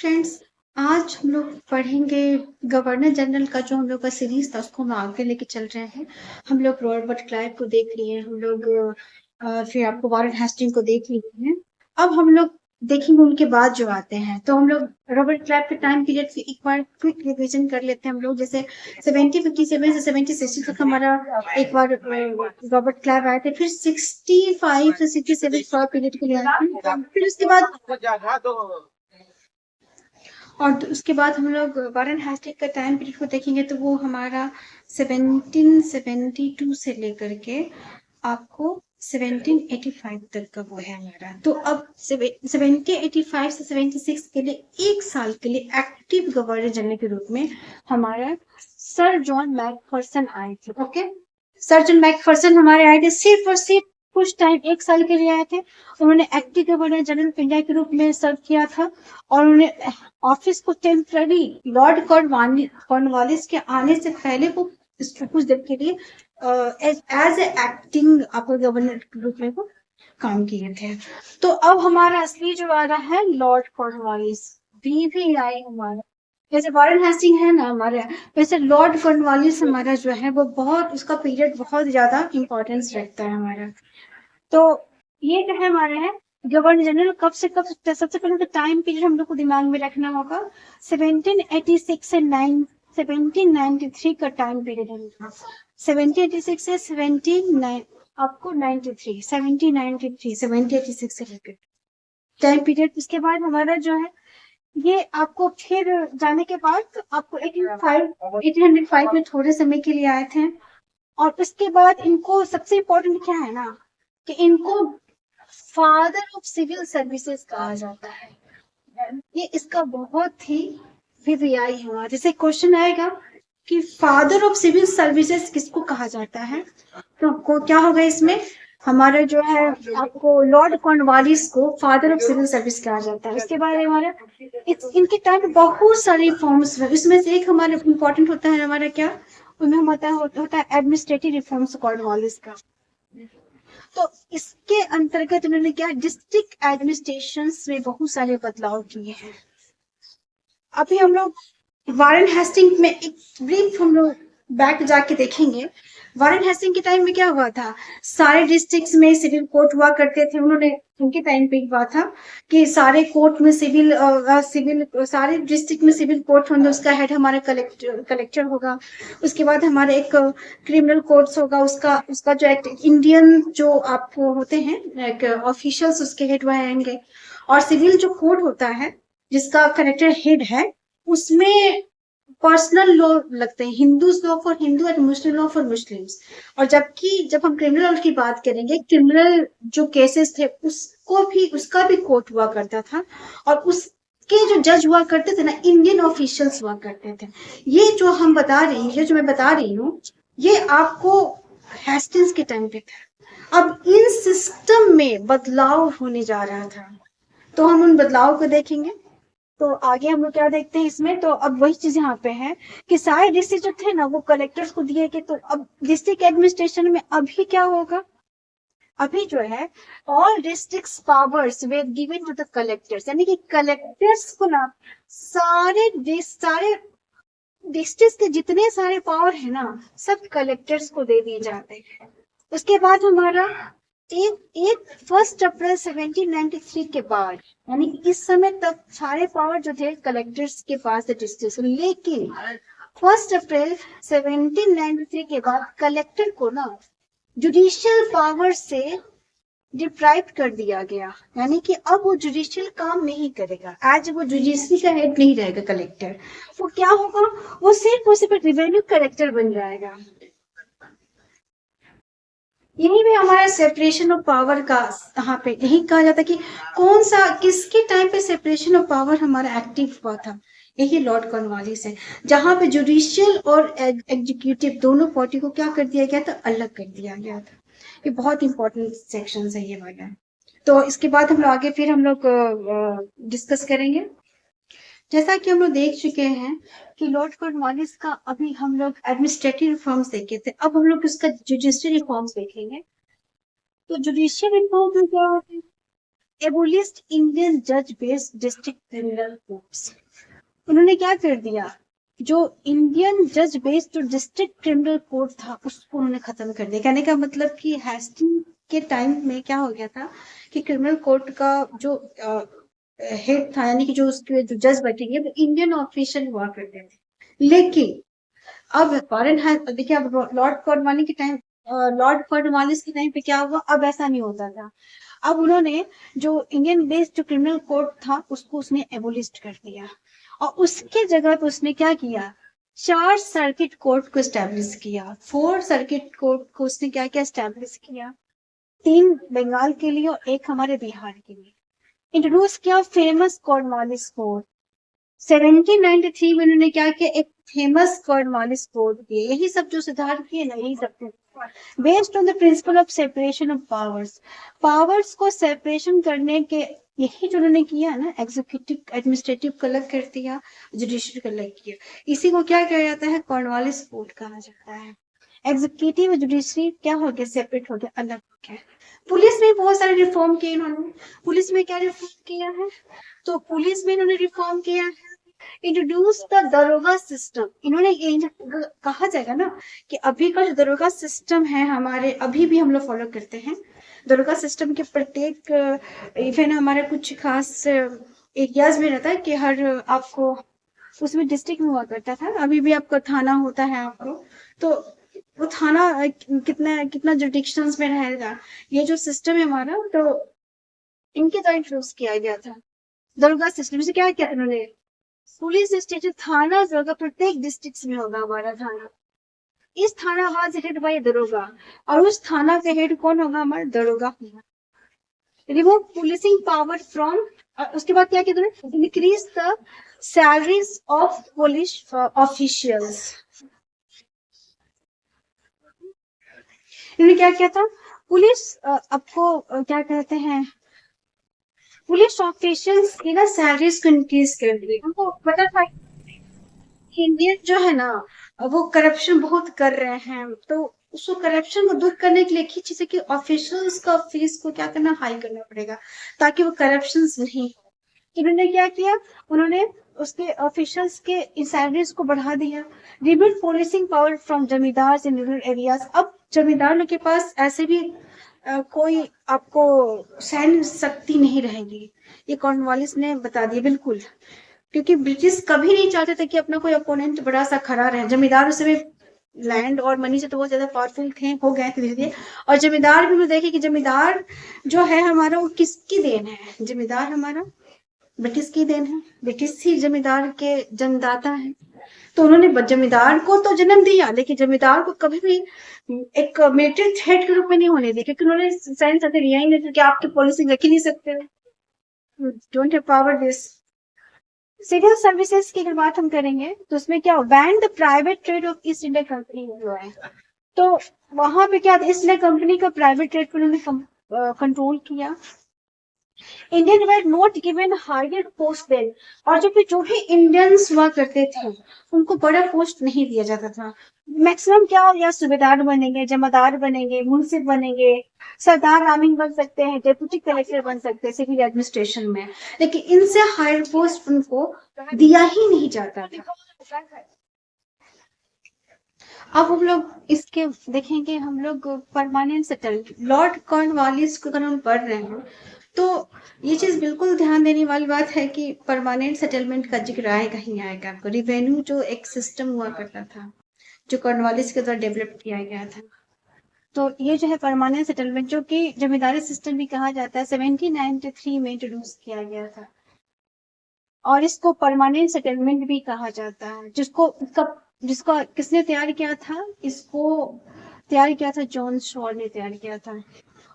Friends, आज हम लोग पढ़ेंगे गवर्नर जनरल का जो हम लोग का सीरीज था उसको हम आगे लेके चल रहे हैं। हम लोग रॉबर्ट क्लाइव को देख लिए, हम लोग फिर आपको वारेन हेस्टिंग को देख लिए हैं। अब हम लोग देखेंगे उनके बाद जो आते हैं, तो हम लोग रॉबर्ट क्लाइव के टाइम पीरियड से एक बार क्विक रिवीजन कर लेते हैं। हम लोग जैसे 1757 से 1760 तक हमारा एक बार रॉबर्ट क्लाइव आए थे, फिर 65 से 67 शॉर्ट पीरियड के लिए आए थे, फिर उसके बाद उसके बाद हम लोग वारेन हेस्टिंग का टाइम पीरियड को देखेंगे, तो वो हमारा 1772 से लेकर के आपको 1785 तक का वो है हमारा। तो अब 1785 से 76 के लिए एक साल के लिए एक्टिव गवर्नर जनरल के रूप में हमारा सर जॉन मैकफर्सन आए थे। ओके, सर जॉन मैकफर्सन हमारे आए थे, सिर्फ और सिर्फ कुछ टाइम, एक साल के लिए आए थे। उन्होंने active governor general of India के रूप में सर्व किया था और उन्होंने ऑफिस को टेम्पररी लॉर्ड कॉर्नवालिस के आने से पहले वो कुछ दिन के लिए एज ए एक्टिंग आपको गवर्नर के रूप में वो काम किए थे। तो अब हमारा असली जो आ रहा है लॉर्ड कॉर्नवालिस, BVI हमारा, जैसे वारेन हेस्टिंग है ना हमारे, वैसे लॉर्ड कॉर्नवालिस हमारा जो है वो बहुत, उसका पीरियड बहुत ज्यादा इंपॉर्टेंस रखता है हमारा। तो ये जो है हमारे हैं गवर्नर जनरल कब से कब, सबसे पहले तो टाइम पीरियड हम लोग को दिमाग में रखना होगा। 1786 से 1793 का टाइम पीरियड है। 1786 से 17 आपको 93 1793 1786 से लेकर टाइम पीरियड। उसके बाद हमारा जो है ये आपको फिर जाने के बाद आपको 1805 में थोड़े समय के लिए आए थे। और उसके बाद इनको सबसे इम्पोर्टेंट क्या है ना, कि इनको फादर ऑफ सिविल सर्विसेज कहा जाता है। ये इसका बहुत ही VVI हुआ। जैसे क्वेश्चन आएगा कि फादर ऑफ सिविल सर्विसेज किसको कहा जाता है, तो आपको क्या होगा इसमें, हमारा जो है आपको लॉर्ड कॉर्नवालिस को फादर ऑफ सिविल सर्विस कहा जाता है। उसके बाद हमारा इनके टाइम पे बहुत सारे रिफॉर्म्स हुए, उसमें से एक हमारा इम्पोर्टेंट होता है हमारा क्या, उनमें होता है एडमिनिस्ट्रेटिव रिफॉर्म्स कॉर्नवालिस का। तो इसके अंतर्गत उन्होंने क्या, डिस्ट्रिक्ट एडमिनिस्ट्रेशन में बहुत सारे बदलाव किए हैं। अभी हम लोग वारेन हेस्टिंग में एक ब्रीफ हम लोग बैक जाके देखेंगे। वारेन हेस्टिंग के टाइम में क्या हुआ था, सारे डिस्ट्रिक्ट्स में सिविल कोर्ट हुआ करते थे। उन्होंने उनके टाइम पे हुआ था कि सारे कोर्ट में सिविल सारे डिस्ट्रिक्ट में सिविल कोर्ट होंगे, उसका हेड हमारा कलेक्टर होगा। उसके बाद हमारे एक क्रिमिनल कोर्ट्स होगा, उसका उसका जो इंडियन जो आपको होते हैं ऑफिशियल्स, उसके हेड वह आएंगे। और सिविल जो कोर्ट होता है जिसका कलेक्टर हेड है, उसमें पर्सनल लॉ लगते हैं, Hindus law for Hindu and Muslim law for Muslims. और जबकि जब हम क्रिमिनल लॉ की बात करेंगे, क्रिमिनल जो केसेस थे उसको भी, उसका भी कोर्ट हुआ करता था, और उसके जो जज हुआ करते थे ना, इंडियन ऑफिशियल्स हुआ करते थे। ये जो हम बता रही है, जो मैं बता रही हूँ, ये आपको हेस्टिंग्स के टाइम पे था। अब इन सिस्टम में बदलाव होने जा रहा था, तो हम उन बदलाव को देखेंगे। तो आगे हम लोग क्या देखते हैं इसमें, तो अब वही चीज यहाँ पे है कि सारे डिस्ट्रिक्ट जो थे ना वो कलेक्टर्स को दिए गए। तो अब डिस्ट्रिक्ट एडमिनिस्ट्रेशन में अभी क्या होगा, अभी जो है ऑल डिस्ट्रिक्ट पावर्स वे गिवन टू द कलेक्टर्स, यानी कि कलेक्टर्स को ना सारे डिस्ट्रिक्ट के जितने सारे पावर है ना, सब कलेक्टर्स को दे दिए जाते हैं। उसके बाद हमारा एक 1 अप्रैल 1793 के बाद, यानी कि इस समय तक सारे पावर जो थे कलेक्टर्स के पास थे डिस्ट्रिक्ट। लेकिन 1 अप्रैल 1793 के बाद कलेक्टर को ना जुडिशियल पावर से डिप्राइव कर दिया गया, यानी कि अब वो जुडिशियल काम नहीं करेगा, आज वो जुडिशरी का हेड नहीं रहेगा कलेक्टर। वो क्या होगा, वो सिर्फ रिवेन्यू कलेक्टर बन जाएगा। यही में हमारा सेपरेशन ऑफ पावर का यहाँ पे यही कहा जाता है कि कौन सा, किसके टाइम पे सेपरेशन ऑफ पावर हमारा एक्टिव हुआ था, यही लॉर्ड कॉर्नवालिस है, जहां पे जुडिशियल और एग्जीक्यूटिव दोनों पार्टी को क्या कर दिया गया था, अलग कर दिया गया था। ये बहुत इंपॉर्टेंट सेक्शन है ये वाला। तो इसके बाद हम लोग आगे फिर हम लोग डिस्कस करेंगे। जैसा कि हम लोग देख चुके हैं कि लॉर्ड कॉर्नवालिस का अभी हम लोग एडमिनिस्ट्रेटिव रिफॉर्म्स देखे थे, अब हम लोग उसका जुडिशियल रिफॉर्म्स देखेंगे। तो जुडिशियल रिफॉर्म में क्या होता है, एबोलिस्ट इंडियन जज बेस्ड डिस्ट्रिक्ट क्रिमिनल कोर्ट्स। उन्होंने क्या कर दिया, जो इंडियन जज बेस्ड जो डिस्ट्रिक्ट क्रिमिनल कोर्ट था उसको उन्होंने खत्म कर दिया। कहने का मतलब कि हेस्टिंग के टाइम में क्या हो गया था कि क्रिमिनल कोर्ट का जो हेड था, यानी कि जो उसके जो जज बैठेंगे वो इंडियन ऑफिशियल हुआ करते थे। लेकिन अब फॉरेन है, देखिए अब लॉर्ड कॉर्नवालिस के टाइम, लॉर्ड कॉर्नवालिस के टाइम पे क्या हुआ, अब ऐसा नहीं होता था। अब उन्होंने जो इंडियन बेस्ड जो क्रिमिनल कोर्ट था उसको उसने एबोलिस्ट कर दिया, और उसके जगह पे उसने क्या किया, 4 सर्किट कोर्ट को स्टैब्लिश किया। 4 सर्किट कोर्ट को उसने क्या क्या स्टैब्लिश किया, 3 बंगाल के लिए और 1 हमारे बिहार के लिए। इंट्रोड्यूस किया फेमस कॉर्नवालिस कोड। 1793 में उन्होंने क्या किया, एक फेमस कॉर्नवालिस कोड किए। यही सब जो सुधार किए ना, यही सब based on the principle of separation of powers. Powers को सेपरेशन करने के, यही जो उन्होंने किया ना, एग्जीक्यूटिव एडमिनिस्ट्रेटिव का अलग कर दिया, जुडिशियल का अलग किया। इसी को क्या कहा जाता है, कॉर्नवालिस कोड कहा जाता है। एग्जीक्यूटिव और जुडिशरी क्या हो गया, सेपरेट हो गया, अलग हो गया। पुलिस में बहुत सारे रिफॉर्म किए इन्होंने। पुलिस में क्या रिफॉर्म किया है, तो पुलिस में इन्होंने रिफॉर्म किया है, इंट्रोड्यूस द दरोगा सिस्टम। इन्होंने कहा जाएगा ना कि अभी का जो दरोगा सिस्टम है हमारे, अभी भी हम लोग फॉलो करते हैं। दरोगा सिस्टम के प्रत्येक इवन हमारे कुछ खास एरियाज में रहता है कि हर आपको उसमें डिस्ट्रिक्ट में हुआ करता था, अभी भी आपका थाना होता है आपको, तो वो थाना कितना कितना जुडिक्शंस में रहेगा, ये जो सिस्टम है हमारा, तो इनके द्वारा इंट्रोड्यूस किया गया था दरोगा सिस्टम से। क्या किया इन्होंने, पुलिस स्टेशन, थाना दरोगा प्रत्येक डिस्ट्रिक्ट में होगा हमारा थाना। इस थाना हाथ हेड बाय दरोगा, और उस थाना के हेड कौन होगा, हमारा दरोगा होगा। रिमूव पुलिसिंग पावर फ्रॉम, उसके बाद क्या किया, increase the salaries of police officials. इन्होंने क्या किया था, पुलिस आपको क्या कहते हैं, पुलिस ऑफिशियल्स की ना सैलरीज को इंक्रीज कर दी। उनको पता था इंडियन जो है ना वो करप्शन बहुत कर रहे हैं, तो उसको करप्शन को दूर करने के लिए एक ही चीज है कि ऑफिशियल्स का फीस को क्या करना, हाई करना पड़ेगा, ताकि वो करप्शन नहीं हो। इन्होंने क्या किया, उन्होंने उसके ऑफिशियल्स के सैलरीज को बढ़ा दिया। रिमूव पुलिसिंग पावर फ्रॉम जमींदार इन रूरल एरियाज। अब जमींदारों के पास ऐसे भी कोई आपको सैन्य शक्ति नहीं रहेगी, ये कॉर्नवालिस ने बता दिया बिल्कुल। क्योंकि ब्रिटिश कभी नहीं चाहते थे कि अपना कोई अपोनेंट बड़ा सा खड़ा रहे। जमींदार उस समय लैंड और मनी से तो बहुत ज्यादा पावरफुल थे, हो गए थे धीरे धीरे। और जमींदार भी देखे कि जमींदार जो है हमारा वो किसकी देन है, जमींदार हमारा ब्रिटिश की देन है, ब्रिटिश ही जमींदार के जन्मदाता है। तो उन्होंने जमींदार को तो जन्म दिया, लेकिन जमींदार को कभी भी एक मिलिट्री थ्रेट के रूप में नहीं होने दिया, क्योंकि उन्होंने साइन साथ लिया ही नहीं कि आपकी पॉलिसी रख ही नहीं सकते हो, don't have power this. Civil services की अगर बात हम करेंगे तो उसमें क्या, ban the private trade of East India Company जो है, तो वहां पे क्या, ईस्ट इंडिया कंपनी का प्राइवेट ट्रेड पर उन्होंने कंट्रोल किया। Indian were not given higher post then, और जो भी इंडियंस हुआ करते थे उनको बड़ा पोस्ट नहीं दिया जाता था। मैक्सिमम क्या, या सूबेदार बनेंगे, जमादार बनेंगे, मुंसिफ बनेंगे, सरदार आमीन बन सकते हैं, डेप्यूटी कलेक्टर बन सकते हैं सिविल एडमिनिस्ट्रेशन में, लेकिन इनसे हायर पोस्ट उनको दिया ही नहीं जाता था। अब हम लोग इसके देखेंगे, हम लोग परमानेंट सेटल, लॉर्ड कॉर्नवालिस को अगर हम पढ़ रहे हैं तो ये चीज बिल्कुल ध्यान देने वाली बात है कि परमानेंट सेटलमेंट का जिक्र आएगा ही आएगा आपको। रिवेन्यू जो एक सिस्टम हुआ करता था, जो कॉर्नवालिस के द्वारा डेवलप किया गया था, तो ये जो है परमानेंट सेटलमेंट, जो कि जमींदारी सिस्टम भी कहा जाता है, 1793 में इंट्रोड्यूस किया गया था, और इसको परमानेंट सेटलमेंट भी कहा जाता है। जिसको किसने तैयार किया था, इसको तैयार किया था जॉन शॉल ने तैयार किया था।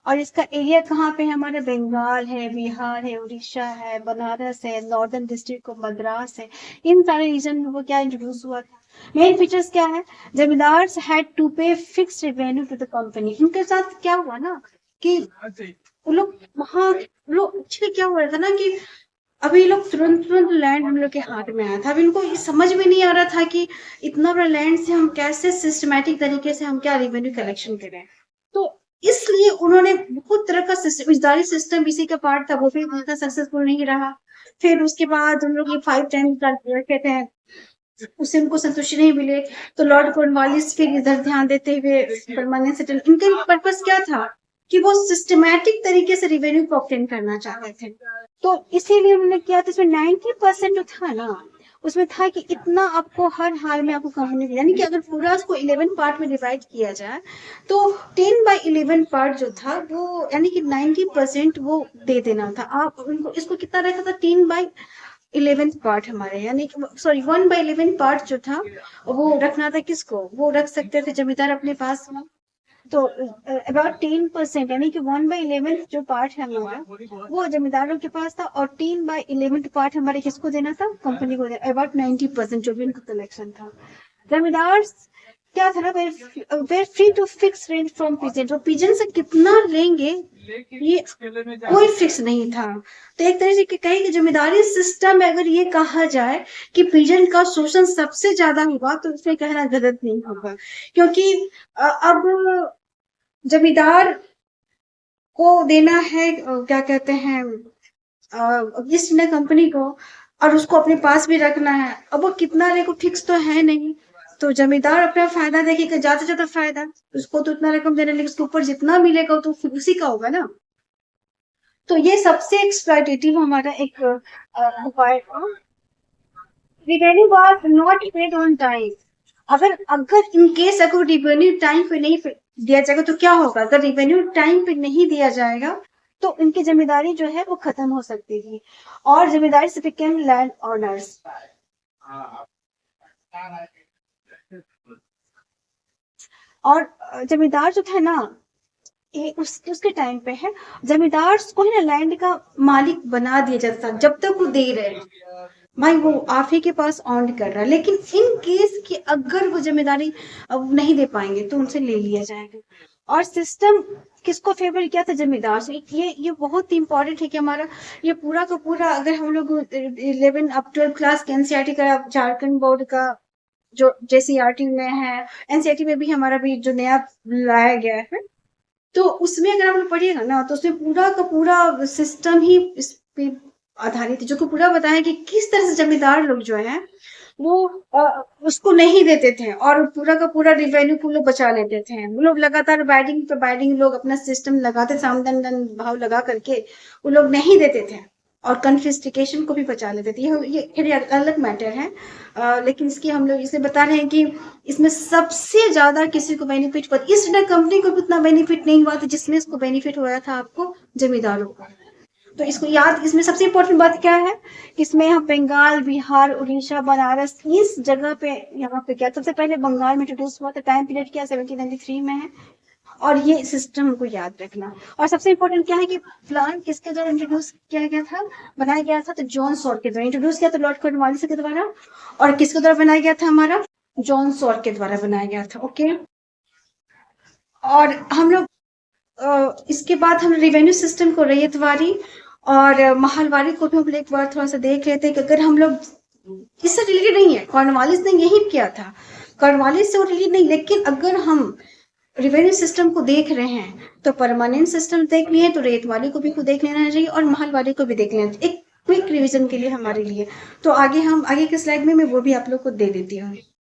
और इसका एरिया कहाँ पे है, हमारा बंगाल है, बिहार है, उड़ीसा है, बनारस है, नॉर्दर्न डिस्ट्रिक्ट ऑफ मद्रास है, इन सारे रीजन में वो क्या इंट्रोड्यूस हुआ था। मेन फीचर्स क्या है, zamindar had to pay fixed revenue to the company. उनके साथ क्या हुआ ना कि वो लोग वहाँ लोग एक्चुअली क्या हुआ था ना कि अभी लोग तुरंत लैंड हम लोग के हाथ में आया था। अभी इनको समझ में नहीं आ रहा था कि इतना बड़ा लैंड से हम कैसे सिस्टमैटिक तरीके से हम क्या रेवेन्यू कलेक्शन करें। तो इसलिए उन्होंने बहुत तरह का फौजदारी सिस्टम इसी का पार्ट था, वो भी उनका सक्सेसफुल नहीं रहा। फिर उसके बाद उन लोग ये 5 टाइम्स रखे थे, उससे उनको संतुष्टि नहीं मिले, तो लॉर्ड कॉर्नवालिस फिर इधर ध्यान देते हुए परमानेंट सेटल, इनका पर्पस क्या था कि वो सिस्टमैटिक तरीके से रिवेन्यू को ऑब्टेन करना चाहते थे। तो इसीलिए उन्होंने किया था, इसमें 90% जो था ना, उसमें था कि इतना आपको हर हाल में आपको कम्युनिटी, यानी कि अगर पूरा उसको 11 पार्ट में डिवाइड किया जाए तो 10/11 पार्ट जो था वो, यानी कि 90% वो दे देना था। आप उनको इसको कितना रखा था, 10/11 पार्ट हमारे, यानी कि सॉरी 1/11 पार्ट जो था वो रखना था किसको, वो रख सकते थे जमींदार अपने पास में। तो अबाउट 10%, यानी कि 1/11 जो पार्ट है हमारा वो जमींदारों के पास था, और 10/11 पार्ट हमारे किसको देना था, कंपनी को देना। अबाउट 90% जो भी उनका कलेक्शन था। जमींदार क्या था ना, were free to fix rent from peasant, तो पिजन से कितना लेंगे ये कोई फिक्स नहीं था। तो एक तरह से कहीं कि जमींदारी सिस्टम में अगर ये कहा जाए कि पिजन का शोषण सबसे ज्यादा हुआ, तो उसमें कहना गलत नहीं होगा, क्योंकि अब जमींदार को देना है क्या कहते हैं ईस्ट इंडिया कंपनी को, और उसको अपने पास भी रखना है। अब वो कितना लेको फिक्स तो है नहीं, तो जमींदार अपना फायदा देखेगा, ज्यादा से ज्यादा फायदा, उसको तो उतना रकम देना, लेकिन उसके ऊपर जितना मिलेगा तो फिर उसी का होगा ना। तो ये सबसे एक्सप्लॉइटेटिव हमारा एक उपाय था। Revenue was not paid on time. अगर अगर इन केस अगर रिवेन्यू टाइम पे नहीं दिया जाएगा तो क्या होगा, अगर रिवेन्यू टाइम पे नहीं दिया जाएगा तो इनकी जिम्मेदारी जो है वो खत्म हो सकती थी, और जिम्मेदारी से बिकेम लैंड ओनर्स। और जमींदार जो था ना, ये उसके टाइम पे है, जमींदार को है ना लैंड का मालिक बना दिया जाता, जब तक वो दे रहे हैं भाई वो आप ही के पास ऑन कर रहा है, लेकिन इन केस कि अगर वो जिम्मेदारी अब नहीं दे पाएंगे तो उनसे ले लिया जाएगा। और सिस्टम किसको फेवर किया था, जमींदार से। ये बहुत ही इंपॉर्टेंट है कि हमारा ये पूरा का पूरा, अगर हम लोग 11 अप 12 क्लास के एनसीईआरटी का, झारखंड बोर्ड का जो जेसीईआरटी में है, एनसीईआरटी में भी हमारा भी जो नया लाया गया है, तो उसमें अगर आप लोग पढ़िएगा ना तो उसमें पूरा का पूरा सिस्टम ही इस पे आधारित है, जो कि पूरा बताया कि किस तरह से जमींदार लोग जो है वो उसको नहीं देते थे, और पूरा का पूरा रिवेन्यू को लोग बचा लेते थे। वो लोग लगातार बाइडिंग पे बाइडिंग लोग अपना सिस्टम लगाते थे, आमदन भाव लगा करके वो लोग नहीं देते थे, और कन्फिस्टिकेशन को भी बचा लेते थे। ये खैर अलग मैटर है, लेकिन इसकी हम लोग इसलिए बता रहे हैं कि इसमें सबसे ज्यादा किसी को बेनिफिट हुआ, इस कंपनी को भी उतना बेनिफिट नहीं हुआ था जिसमें इसको बेनिफिट हुआ था आपको जमींदारों को। तो इसको याद, इसमें सबसे इम्पोर्टेंट बात क्या है, इसमें हम बंगाल, बिहार, उड़ीसा, बनारस, इस जगह पे यहाँ पे क्या सबसे पहले बंगाल में इंट्रोड्यूस हुआ था, टाइम पीरियड क्या 1793 में है। और ये सिस्टम हमको याद रखना। और सबसे इम्पोर्टेंट क्या है कि प्लान किसके द्वारा इंट्रोड्यूस किया गया था, बनाया गया था, तो जॉन सॉर के द्वारा इंट्रोड्यूस किया था, लॉर्ड कॉर्नवालिस के द्वारा। और किसके द्वारा बनाया गया था, हमारा जॉन सॉर के द्वारा बनाया गया था। ओके, और हम लोग इसके बाद हम रेवेन्यू सिस्टम को रैयतवारी और महलवारी को भी हम एक बार थोड़ा सा देख लेते हैं कि अगर हम लोग इससे रिलेटेड नहीं है, कॉर्नवालिस ने यही किया था, कॉर्नवालिस से रिलेटेड नहीं, लेकिन अगर हम रेवेन्यू सिस्टम को देख रहे हैं तो परमानेंट सिस्टम देख लिए तो रेतवाली को भी देख लेना चाहिए और महलवारी को भी देख लेना चाहिए, एक क्विक रिवीजन के लिए हमारे लिए। तो आगे हम आगे के स्लाइड में मैं वो भी आप लोग को दे देती हूँ।